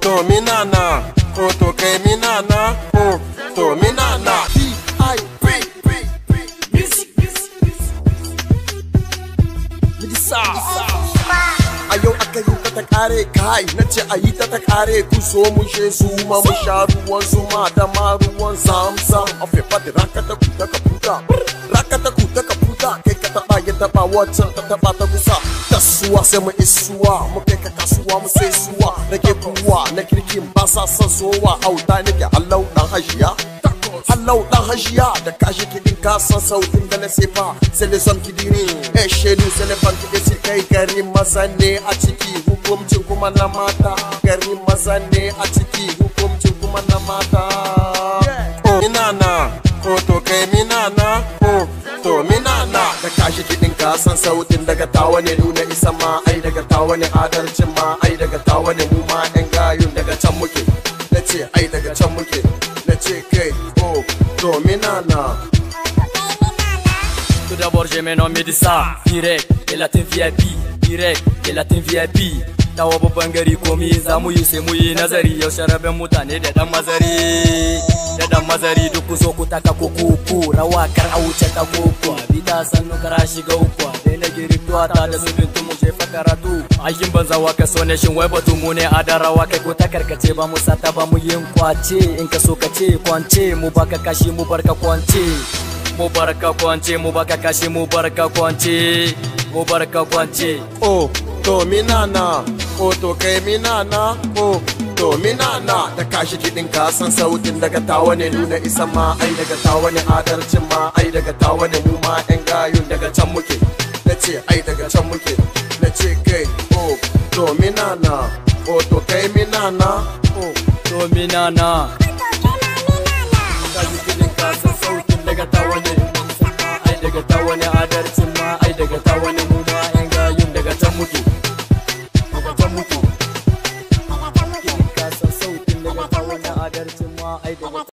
to minana, oh to kai minana, oh to minana. Ayo aka yi ta kare kai nace ayi ta kare ku so mu she su ma mu sha ruwan su ma da ma ruwan zamzam afi fadi rakata ku ta kaputa kai ka taba ya taba wancan ta taba ta kusa tasuwa sai mu isuwa mu kai ka kasuwa mu sai suwa nake kuwa na kirkin ba sa son sowa auta nake Allah dan hashiya Allah dan hashiya da kashi kidin ka san sautin da na sefa sai le son kidini chez nous c'est les femmes qui décident kai gari maza ne a ciki hukumcin kuma na mata gari maza ne a ciki hukumcin kuma na mata minana ko to kai minana ko to minana da kashi kidin ka san sautin daga tawa ne nuna isa ma ai daga tawa ne adalcin ma ai daga tawa ne mu ma yan gayun daga can muke nace ai daga can muke nace kai oh to minana. Tout d'abord j'ai mes noms Médissa, direct, et la team VIP, direct, et la team VIP. Tawa babban gari komi za mu yi sai mu yi nazari yau sharabin mutane da dan mazari duk ku zo ku taka kuku rawa kar a wuce ta koko bida sannu kara shiga uku dai na giri tuwa ta da su bintu mu je fakaratu aikin banza wa ka so ne shin wai batu mu ne a da rawa kai ko ta karkace ba mu sata ba mu yin kwace in ka so ka ce kwance mu baka kashi mu barka kwance mu barka kwance mu baka kashi mu barka kwance mu barka kwance. Oh to minana, oh to kai minana, oh to minana da kashi kidin ka san sautin daga tawa ne nuna isa ma ai daga tawa ne adalcin ma ai daga tawa ne mu ma yan gayun daga can muke nace ai daga can muke nace kai oh to minana, oh to kai minana, oh to minana kashi kidin ka san sautin daga tawa ne ai daga tawa ne adalcin ma ai daga tawa ne mu ma yan gayun daga can muke sautin daga tawa ne adalcin ma ai daga